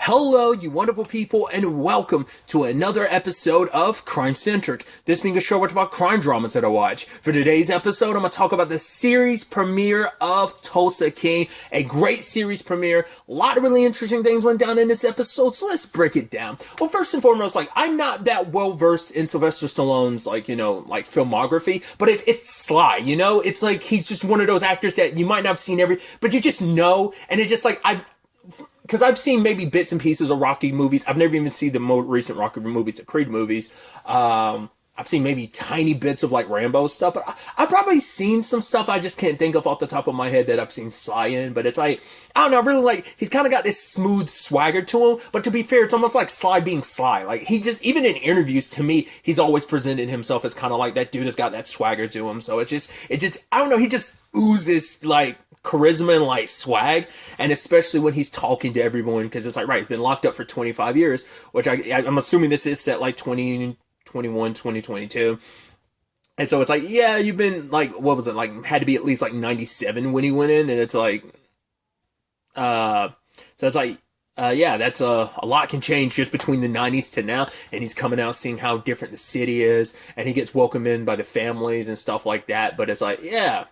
Hello, you wonderful people, and welcome to another episode of Centric. This being a show about crime dramas that I watch. For today's episode, I'm going to talk about the series premiere of Tulsa King. A great series premiere. A lot of really interesting things went down in this episode, so let's break it down. Well, first and foremost, I'm not that well versed in Sylvester Stallone's, filmography, but it's Sly, It's like he's just one of those actors that you might not have seen but you just know, and it's just because I've seen maybe bits and pieces of Rocky movies. I've never even seen the more recent Rocky movies, the Creed movies. I've seen maybe tiny bits of Rambo stuff, but I've probably seen some stuff I just can't think of off the top of my head that I've seen Sly in. But it's I don't know, really he's kind of got this smooth swagger to him. But to be fair, it's almost like Sly being Sly. He just, even in interviews, to me, he's always presented himself as kind of like that dude has got that swagger to him. So it just, I don't know, he just oozes charisma and swag, and especially when he's talking to everyone, because it's right, he's been locked up for 25 years, which I'm assuming this is set 2021, 2022. And so it's yeah, you've been what was it, had to be at least 97 when he went in, and it's so it's yeah, that's a lot can change just between the 90s to now, and he's coming out seeing how different the city is, and he gets welcomed in by the families and stuff like that. But it's yeah.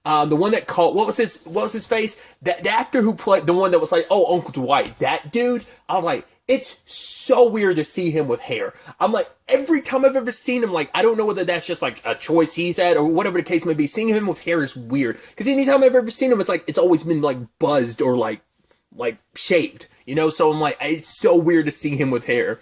The one that called, what was his face? The actor who played, the one that was oh, Uncle Dwight, that dude, I was it's so weird to see him with hair. I'm every time I've ever seen him, I don't know whether that's just a choice he's had or whatever the case may be, seeing him with hair is weird. Because anytime I've ever seen him, it's always been buzzed or shaved, So I'm it's so weird to see him with hair.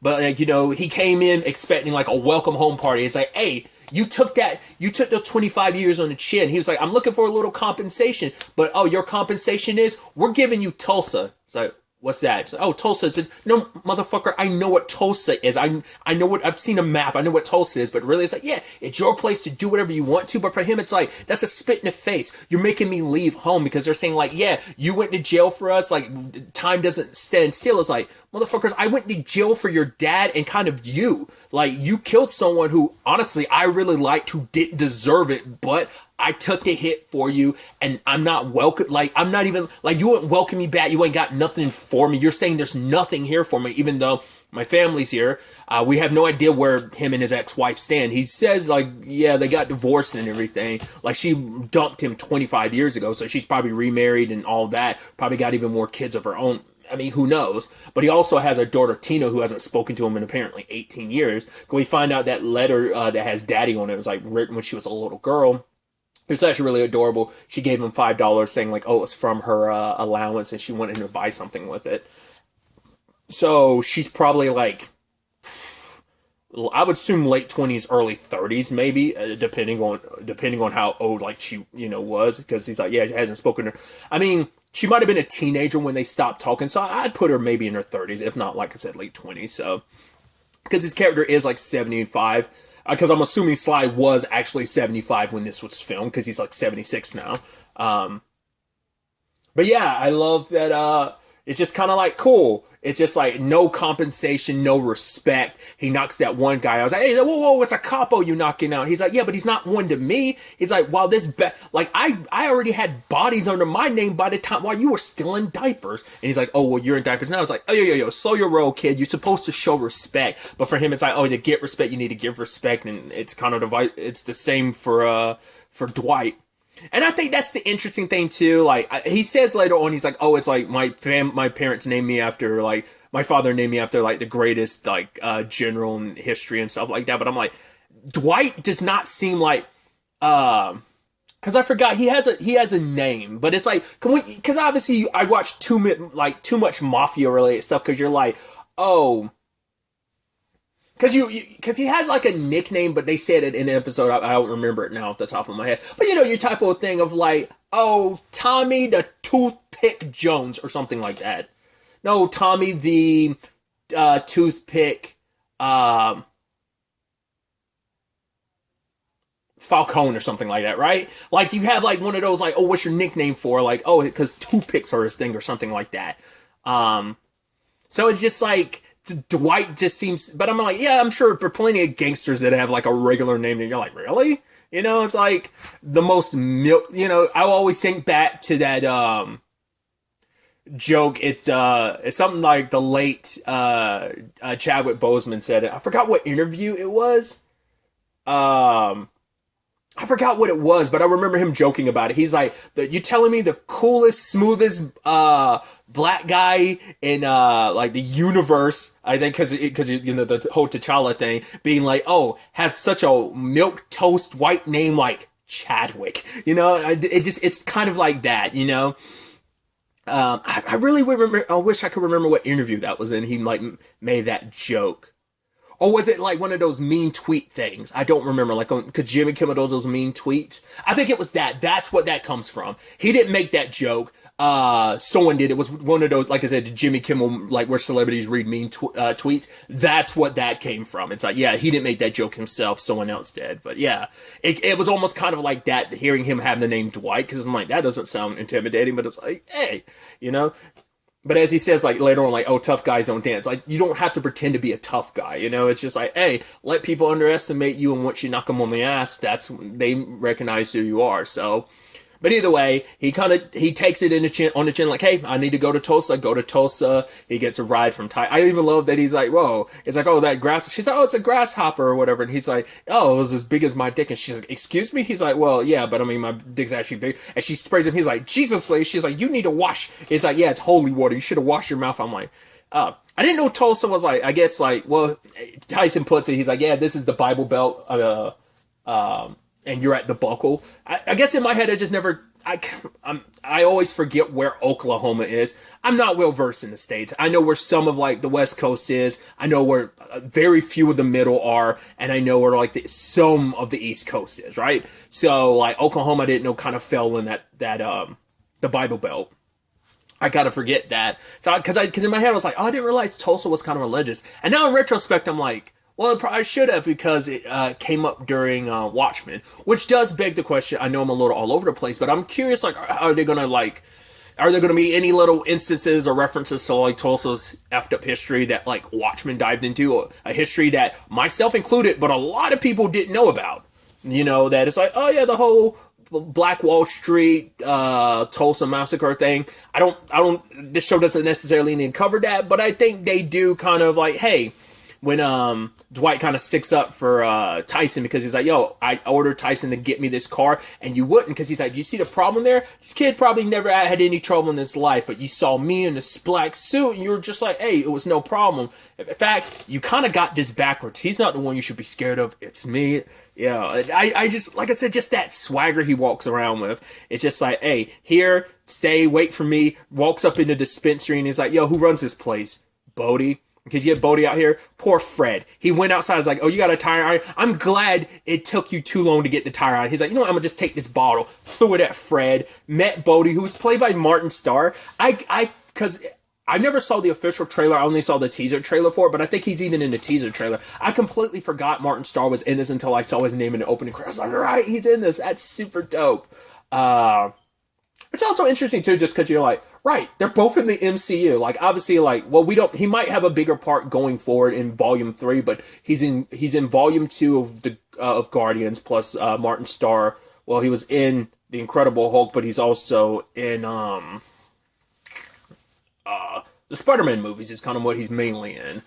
But he came in expecting a welcome home party. It's hey, you took those 25 years on the chin. He was I'm looking for a little compensation, but oh, your compensation is we're giving you Tulsa. It's what's that? It's oh, Tulsa. It's no, motherfucker, I know what Tulsa is. I know what, I've seen a map. I know what Tulsa is, but really it's yeah, it's your place to do whatever you want to. But for him, it's that's a spit in the face. You're making me leave home because they're saying yeah, you went to jail for us. Time doesn't stand still. It's motherfuckers, I went to jail for your dad and kind of you. You killed someone who honestly I really liked, who didn't deserve it, but I took the hit for you, and I'm not welcome. I'm not even you wouldn't welcome me back. You ain't got nothing for me. You're saying there's nothing here for me, even though my family's here. We have no idea where him and his ex-wife stand. He says yeah, they got divorced and everything. She dumped him 25 years ago, so she's probably remarried and all that. Probably got even more kids of her own. I mean, who knows? But he also has a daughter, Tina, who hasn't spoken to him in apparently 18 years. We find out that letter that has daddy on it was written when she was a little girl. It was actually really adorable. She gave him $5 saying oh, it was from her allowance and she wanted him to buy something with it. So she's probably I would assume late 20s, early 30s maybe, depending on how old she was, because he's yeah, she hasn't spoken to her. I mean, she might have been a teenager when they stopped talking, so I'd put her maybe in her 30s, if not I said late 20s. So because his character is 75. Because I'm assuming Sly was actually 75 when this was filmed, because he's 76 now. But yeah, I love that it's just kind of cool. It's just no compensation, no respect. He knocks that one guy out. I was hey, whoa, it's a capo you knocking out. He's yeah, but he's not one to me. He's wow, this I already had bodies under my name by the time while you were still in diapers. And he's oh, well, you're in diapers now. It's oh, yo, slow your roll, kid. You're supposed to show respect. But for him, it's oh, to get respect, you need to give respect. And it's kind of it's the same for Dwight. And I think that's the interesting thing too. He says later on, he's oh, it's my parents named me after my father named me after the greatest general in history and stuff like that. But I'm Dwight does not seem because I forgot he has a name, but it's can we? Because obviously I watch too much mafia related stuff. Because you're oh. Because he has a nickname, but they said it in an episode. I don't remember it now off the top of my head. But your type of thing of oh, Tommy the Toothpick Jones or something like that. No, Tommy the Toothpick Falcone or something like that, right? You have one of those oh, what's your nickname for? Oh, because toothpicks are his thing or something like that. So it's just Dwight just seems, but I'm yeah, I'm sure for plenty of gangsters that have a regular name, and you're really? It's the most I always think back to that, joke. It's something like the late Chadwick Boseman said it. I forgot what interview it was. Um, I forgot what it was, but I remember him joking about it. He's like, "You telling me the coolest, smoothest black guy in like the universe?" I think because you know the whole T'Challa thing being like, "Oh, has such a milk toast white name like Chadwick." You know, it's kind of like that. You know, I really remember. I wish I could remember what interview that was in. He like made that joke. Or was it like one of those mean tweet things? I don't remember. Like, could Jimmy Kimmel do those mean tweets? I think it was that. That's what that comes from. He didn't make that joke. Someone did. It was one of those, like I said, Jimmy Kimmel, like where celebrities read mean tweets. That's what that came from. It's like, yeah, he didn't make that joke himself. Someone else did. But yeah, it was almost kind of like that, hearing him have the name Dwight, because I'm like, that doesn't sound intimidating, but it's like, hey, you know? But as he says, like, later on, like, oh, tough guys don't dance. Like, you don't have to pretend to be a tough guy, you know? It's just like, hey, let people underestimate you, and once you knock them on the ass, that's when they recognize who you are. So, but either way, he takes it on the chin, like, hey, I need to go to Tulsa. Go to Tulsa. He gets a ride from Ty. I even love that he's like, whoa. It's like, oh, that grass. She's like, oh, it's a grasshopper or whatever. And he's like, oh, it was as big as my dick. And she's like, excuse me? He's like, well, yeah, but I mean, my dick's actually big. And she sprays him. He's like, Jesus, lady. She's like, you need to wash. It's like, yeah, it's holy water. You should have washed your mouth. I'm like, I didn't know Tulsa was like, I guess like, well, Tyson puts it. He's like, yeah, this is the Bible Belt. And you're at the buckle. I guess in my head, I just never. I always forget where Oklahoma is. I'm not well versed in the states. I know where some of like the West Coast is. I know where very few of the middle are, and I know where like some of the East Coast is. Right. So like Oklahoma, I didn't know kind of fell in that the Bible Belt. I gotta forget that. So because in my head I was like, oh, I didn't realize Tulsa was kind of religious. And now in retrospect, I'm like, well, it probably should have, because it came up during Watchmen, which does beg the question. I know I'm a little all over the place, but I'm curious, like, are there going to be any little instances or references to like Tulsa's effed up history that like Watchmen dived into, a history that myself included, but a lot of people didn't know about? You know, that it's like, oh yeah, the whole Black Wall Street, Tulsa massacre thing. This show doesn't necessarily need to cover that, but I think they do kind of like, hey, when Dwight kind of sticks up for Tyson, because he's like, yo, I ordered Tyson to get me this car, and you wouldn't, because he's like, you see the problem there? This kid probably never had any trouble in his life, but you saw me in this black suit, and you were just like, hey, it was no problem. In fact, you kind of got this backwards. He's not the one you should be scared of. It's me. Yeah, I just, like I said, just that swagger he walks around with. It's just like, hey, here, stay, wait for me. Walks up in the dispensary, and he's like, yo, who runs this place? Bodie. Because you have Bodie out here. Poor Fred. He went outside. Was like, oh, you got a tire iron? I'm glad it took you too long to get the tire iron. He's like, you know what? I'm going to just take this bottle. Threw it at Fred. Met Bodie, who's played by Martin Starr. Because I never saw the official trailer. I only saw the teaser trailer for it, but I think he's even in the teaser trailer. I completely forgot Martin Starr was in this until I saw his name in the opening credits. I was like, all right, he's in this. That's super dope. It's also interesting too, just because you're like, right, they're both in the MCU. Like, obviously, like, well, he might have a bigger part going forward in Volume 3, but he's in Volume 2 of Guardians, plus Martin Starr. Well, he was in The Incredible Hulk, but he's also in the Spider-Man movies is kind of what he's mainly in.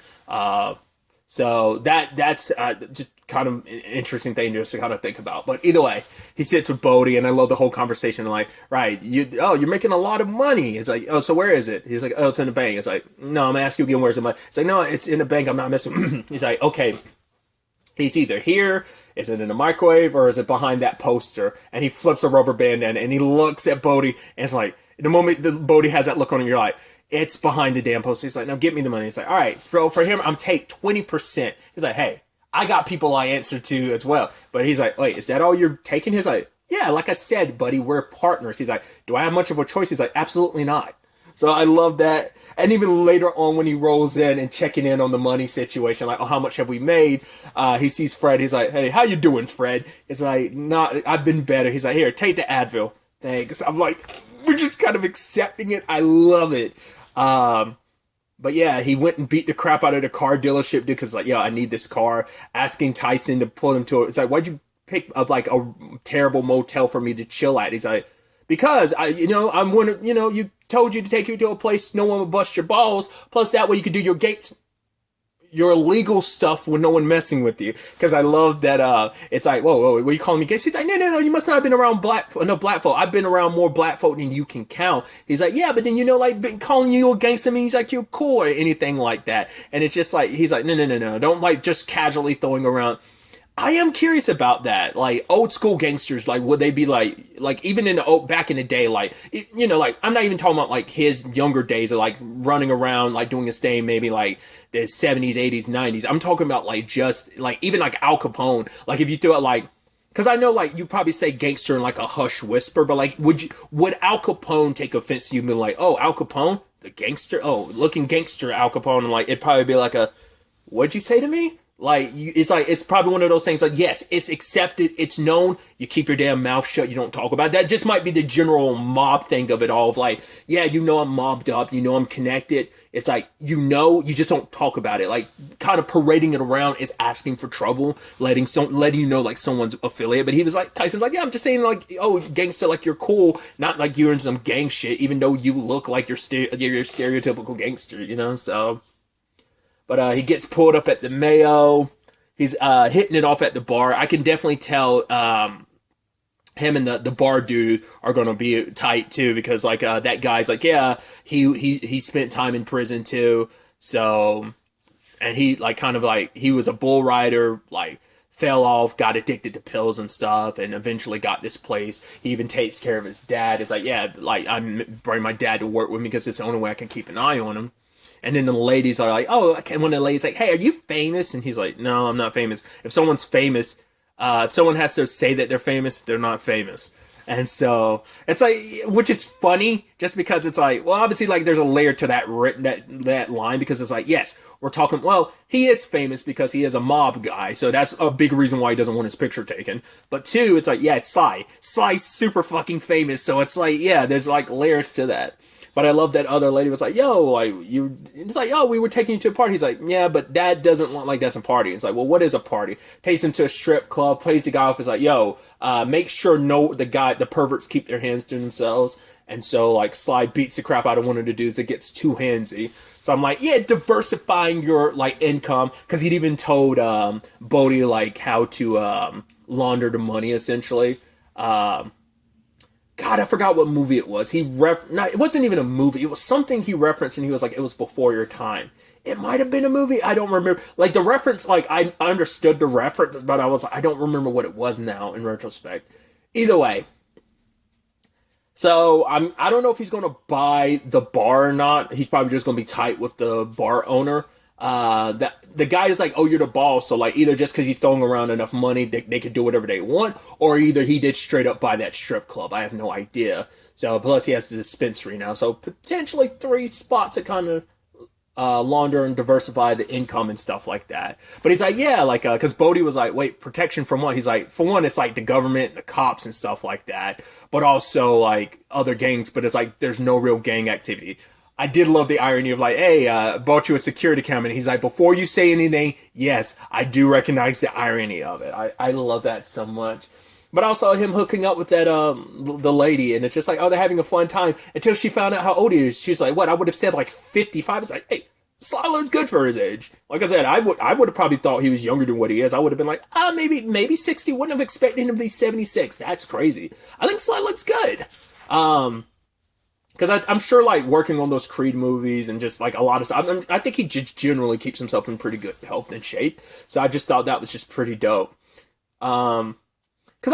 So that's just kind of an interesting thing just to kind of think about. But either way, he sits with Bodie, and I love the whole conversation. Like, right, you're making a lot of money. It's like, oh, so where is it? He's like, oh, it's in the bank. It's like, no, I'm gonna ask you again, where's the money? It's like, no, it's in the bank. I'm not missing. He's like, okay, it's either here, is it in the microwave, or is it behind that poster? And he flips a rubber band in, and he looks at Bodie, and it's like, the moment that Bodie has that look on him, you're like, it's behind the damn poster. He's like, now get me the money. He's like, all right, for him, I'm take 20%. He's like, hey, I got people I answer to as well. But he's like, wait, is that all you're taking? He's like, yeah, like I said, buddy, we're partners. He's like, do I have much of a choice? He's like, absolutely not. So I love that. And even later on when he rolls in and checking in on the money situation, like, oh, how much have we made? He sees Fred. He's like, hey, how you doing, Fred? It's like, I've been better. He's like, here, take the Advil. Thanks. I'm like, we're just kind of accepting it. I love it. But yeah, he went and beat the crap out of the car dealership dude, because like, yeah, I need this car. Asking Tyson to pull him to it. It's like, why'd you pick up like a terrible motel for me to chill at? He's like, because I'm one of, you told you to take you to a place no one would bust your balls. Plus that way you could do your illegal stuff with no one messing with you. Because I love that. It's like, whoa, what are you calling me gay? She's like, no, you must not have been around black folk. I've been around more black folk than you can count. He's like, yeah, but then like calling you a gangster means like you're cool or anything like that. And it's just like, he's like, no, don't like just casually throwing around. I am curious about that. Like old school gangsters, like would they be like even in back in the day, like like I'm not even talking about like his younger days of like running around like doing his thing, maybe like the 70s, 80s, 90s. I'm talking about like just like even like Al Capone. Like if you threw it like, because I know like you probably say gangster in like a hush whisper, but like would Al Capone take offense to you being like, oh, Al Capone, the gangster, oh, looking gangster Al Capone, and like it'd probably be like a, what'd you say to me? It's probably one of those things like, yes, it's accepted, it's known, you keep your damn mouth shut, you don't talk about it. That just might be the general mob thing of it all, of like, yeah, I'm mobbed up, I'm connected. It's like, you just don't talk about it. Like, kind of parading it around is asking for trouble, letting you know like someone's affiliate. But he was like, Tyson's like, yeah, I'm just saying like, oh, gangster, like you're cool, not like you're in some gang shit, even though you look like you're stereotypical gangster, so... But he gets pulled up at the Mayo. He's hitting it off at the bar. I can definitely tell him and the bar dude are going to be tight too, because like that guy's like, yeah, he spent time in prison too. So, and he like kind of like, he was a bull rider, like fell off, got addicted to pills and stuff, and eventually got this place. He even takes care of his dad. It's like, yeah, like I'm bringing my dad to work with me because it's the only way I can keep an eye on him. And then the ladies are like, oh, okay. One of the ladies like, hey, are you famous? And he's like, no, I'm not famous. If someone's famous, if someone has to say that they're famous, they're not famous. And so it's like, which is funny just because it's like, well, obviously like there's a layer to that line, because it's like, yes, we're talking, well, he is famous because he is a mob guy. So that's a big reason why he doesn't want his picture taken. But two, it's like, yeah, it's Cy. Cy's super fucking famous. So it's like, yeah, there's like layers to that. But I love that other lady was like, yo, like, it's like, oh, we were taking you to a party. He's like, yeah, but dad doesn't want, like, that's a party. It's like, well, what is a party? Takes him to a strip club, plays the guy off. It's like, yo, make sure the perverts keep their hands to themselves. And so, like, Sly beats the crap out of one of the dudes that gets too handsy. So I'm like, yeah, diversifying your, like, income. Because he'd even told Bodie, like, how to launder the money, essentially. God, I forgot what movie it was. It wasn't even a movie. It was something he referenced, and he was like, it was before your time. It might have been a movie. I don't remember. Like, the reference, like, I understood the reference, but I don't remember what it was now in retrospect. Either way. So, I don't know if he's going to buy the bar or not. He's probably just going to be tight with the bar owner. The guy is like, oh, you're the boss, so like either just because he's throwing around enough money they could do whatever they want, or either he did straight up buy that strip club. I have no idea. So plus he has the dispensary now, so potentially 3 spots to kind of launder and diversify the income and stuff like that. But he's like, yeah, like because Bodie was like, wait, protection from what? He's like, for one, it's like the government, the cops and stuff like that, but also like other gangs. But it's like there's no real gang activity. I did love the irony of like, hey, bought you a security camera. And he's like, before you say anything, yes, I do recognize the irony of it. I love that so much. But also him hooking up with that the lady, and it's just like, oh, they're having a fun time until she found out how old he is. She's like, what? I would have said like 55. It's like, hey, Sly looks good for his age. Like I said, I would have probably thought he was younger than what he is. I would have been like, maybe 60. Wouldn't have expected him to be 76. That's crazy. I think Sly looks good. Because I'm sure, like, working on those Creed movies and just, like, a lot of stuff, I think he just generally keeps himself in pretty good health and shape. So I just thought that was just pretty dope. Because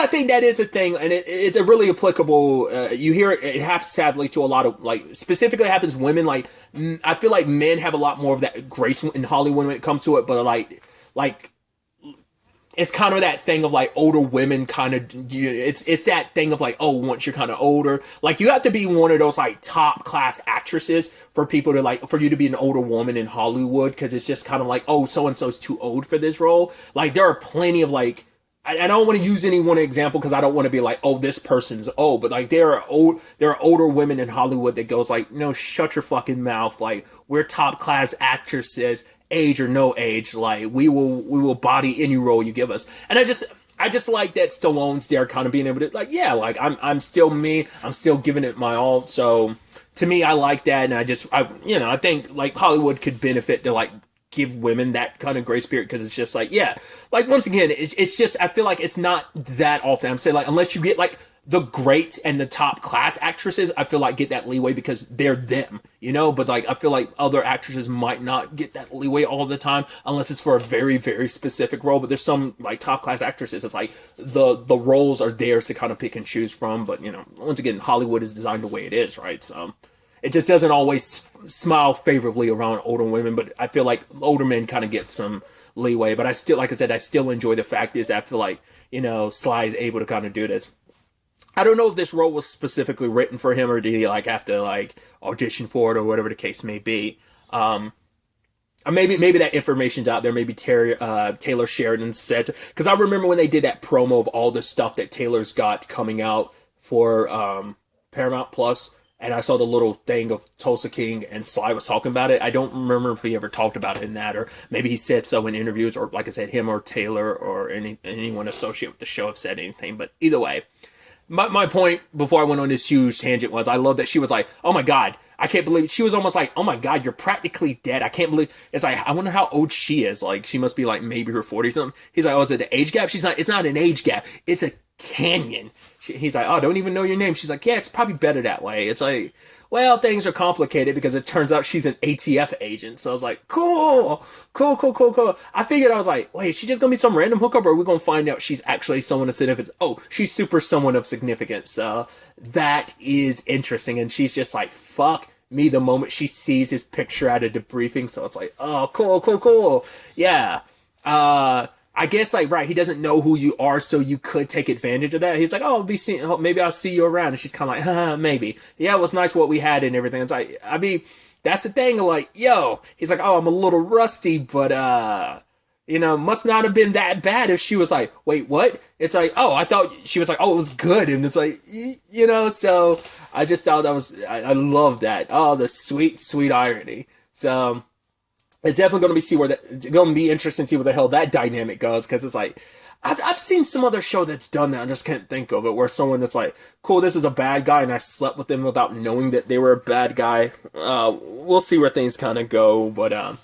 I think that is a thing, and it's a really applicable, you hear it happens sadly to a lot of, like, specifically happens women, like, I feel like men have a lot more of that grace in Hollywood when it comes to it, but, like, it's kind of that thing of like older women kind of, it's that thing of like, oh, once you're kind of older, like you have to be one of those like top class actresses for people to like, for you to be an older woman in Hollywood. Cause it's just kind of like, oh, so-and-so's too old for this role. Like there are plenty of like, I don't want to use any one example because I don't want to be like, oh, this person's old, but like there are older women in Hollywood that goes like, no, shut your fucking mouth. Like we're top class actresses, age or no age. Like we will body any role you give us. And I just like that Stallone's there, kind of being able to like, yeah, like I'm still me. I'm still giving it my all. So to me, I like that, and I think like Hollywood could benefit to like give women that kind of grace period because it's just like, yeah, like once again, it's just I feel like it's not that often. I'm saying like unless you get like the great and the top class actresses, I feel like get that leeway because they're them, but like I feel like other actresses might not get that leeway all the time unless it's for a very, very specific role. But there's some like top class actresses, it's like the roles are theirs to kind of pick and choose from. But once again, Hollywood is designed the way it is, right? So it just doesn't always smile favorably around older women, but I feel like older men kind of get some leeway. But I still, like I said, I still enjoy the fact is I feel like Sly is able to kind of do this. I don't know if this role was specifically written for him or did he like have to like audition for it or whatever the case may be. Maybe that information's out there. Maybe Taylor Sheridan said, because I remember when they did that promo of all the stuff that Taylor's got coming out for Paramount Plus, and I saw the little thing of Tulsa King and Sly was talking about it. I don't remember if he ever talked about it in that, or maybe he said so in interviews, or like I said, him or Taylor or anyone associated with the show have said anything. But either way. My point before I went on this huge tangent was I love that she was like, oh my God, I can't believe it. She was almost like, oh my God, you're practically dead. I can't believe it's like, I wonder how old she is. Like she must be like maybe her 40s something. He's like, oh, is it an age gap? It's not an age gap. It's a canyon. He's like, oh, I don't even know your name. She's like, yeah, it's probably better that way. It's like, well, things are complicated because it turns out she's an ATF agent. So I was like, cool. I figured I was like, wait, is she just going to be some random hookup or are we going to find out she's actually someone of significance? Oh, she's super someone of significance. So that is interesting. And she's just like, fuck me the moment she sees his picture at a debriefing. So it's like, oh, cool. Yeah. I guess like, right, he doesn't know who you are, so you could take advantage of that. He's like, oh, maybe I'll see you around. And she's kind of like, maybe. Yeah, it was nice what we had and everything. It's like, I mean, that's the thing. Like, yo, he's like, oh, I'm a little rusty, but, must not have been that bad if she was like, wait, what? It's like, oh, I thought she was like, oh, it was good. And it's like, so I just thought I love that. Oh, the sweet, sweet irony. So it's definitely going to be interesting to see where the hell that dynamic goes. Cause it's like, I've seen some other show that's done that. I just can't think of it where someone that's like, cool, this is a bad guy. And I slept with them without knowing that they were a bad guy. We'll see where things kind of go. But,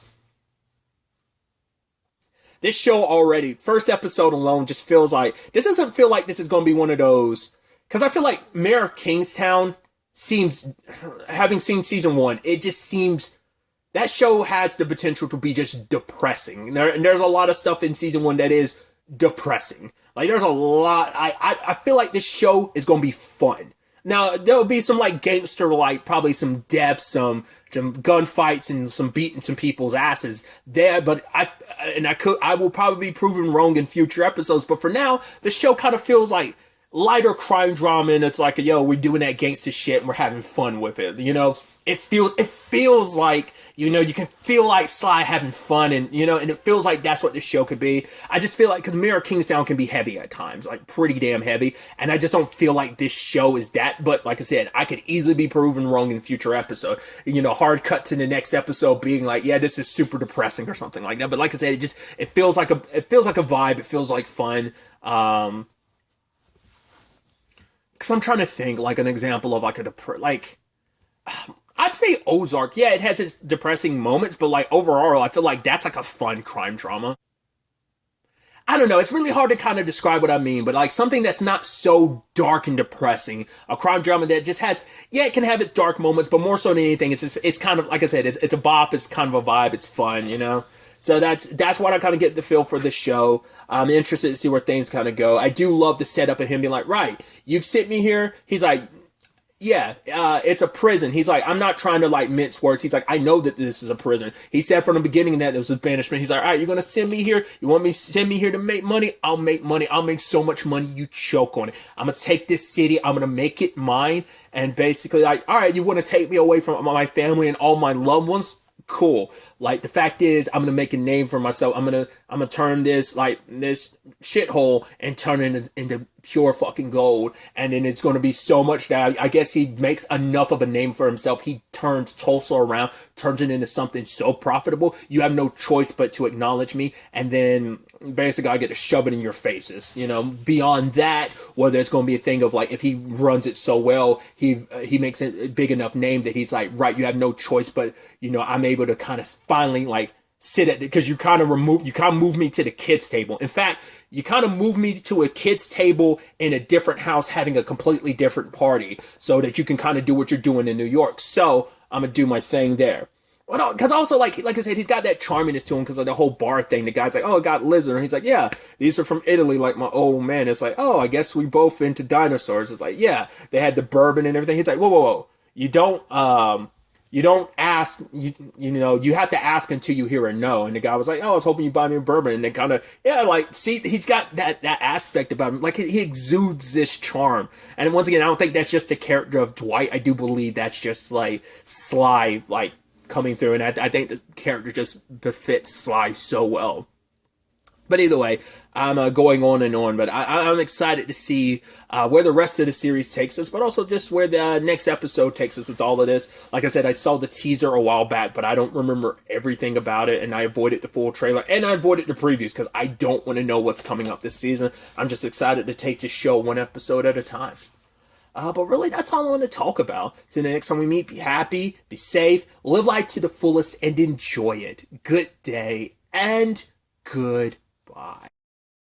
this show already, first episode alone just feels like, this doesn't feel like this is going to be one of those, cause I feel like Mayor of Kingstown seems, having seen season 1, it just seems, that show has the potential to be just depressing. And there's a lot of stuff in season 1 that is depressing. Like there's a lot. I feel like this show is going to be fun. Now there'll be some like gangster, like probably some deaths, some gunfights, and some beating some people's asses there. But I will probably be proven wrong in future episodes. But for now, the show kind of feels like lighter crime drama, and it's like, yo, we're doing that gangster shit and we're having fun with it. It feels like, you can feel like Sly having fun and it feels like that's what this show could be. I just feel like, because Mayor of Kingstown can be heavy at times, like pretty damn heavy. And I just don't feel like this show is that. But like I said, I could easily be proven wrong in future episode. Hard cut to the next episode being like, yeah, this is super depressing or something like that. But like I said, it feels like a vibe. It feels like fun. Because I'm trying to think like an example of like I'd say Ozark. Yeah, it has its depressing moments, but like overall, I feel like that's like a fun crime drama. I don't know. It's really hard to kind of describe what I mean, but like something that's not so dark and depressing. A crime drama that just has, it can have its dark moments, but more so than anything, it's kind of, like I said, it's a bop. It's kind of a vibe. It's fun, So that's what I kind of get the feel for the show. I'm interested to see where things kind of go. I do love the setup of him being like, right, you sit me here. He's like, yeah, it's a prison. He's like, I'm not trying to like mince words. He's like, I know that this is a prison. He said from the beginning that it was a banishment. He's like, all right, you're going to send me here. You want me to send me here to make money? I'll make money. I'll make so much money. You choke on it. I'm going to take this city. I'm going to make it mine. And basically like, all right, you want to take me away from my family and all my loved ones? Cool. Like the fact is, I'm gonna make a name for myself. I'm gonna turn this shithole and turn it into pure fucking gold. And then it's gonna be so much that I guess he makes enough of a name for himself. He turns Tulsa around, turns it into something so profitable. You have no choice but to acknowledge me. And then Basically, I get to shove it in your faces. Beyond that, whether it's going to be a thing of like if he runs it so well, he makes it a big enough name that he's like, right, you have no choice, but I'm able to kind of finally like sit at because you kind of move me to the kids table. In fact, you kind of move me to a kids table in a different house, having a completely different party, so that you can kind of do what you're doing in New York. So I'm gonna do my thing there. Well, because also, like I said, he's got that charminess to him because of the whole bar thing. The guy's like, oh, I got lizard. And he's like, yeah, these are from Italy, like my old man. It's like, oh, I guess we both into dinosaurs. It's like, yeah, they had the bourbon and everything. He's like, whoa, whoa, whoa. You don't ask, you have to ask until you hear a no. And the guy was like, oh, I was hoping you buy me a bourbon. And then kind of, yeah, like, see, he's got that aspect about him. Like, he exudes this charm. And once again, I don't think that's just a character of Dwight. I do believe that's just, like, Sly, like, coming through, and I think the character just befits Sly so well. But either way, I'm going on and on, but I'm excited to see where the rest of the series takes us, but also just where the next episode takes us with all of this. Like I said, I saw the teaser a while back, but I don't remember everything about it, and I avoided the full trailer, and I avoided the previews because I don't want to know what's coming up this season. I'm just excited to take the show one episode at a time. But really, that's all I want to talk about. So the next time we meet, be happy, be safe, live life to the fullest, and enjoy it. Good day, and goodbye.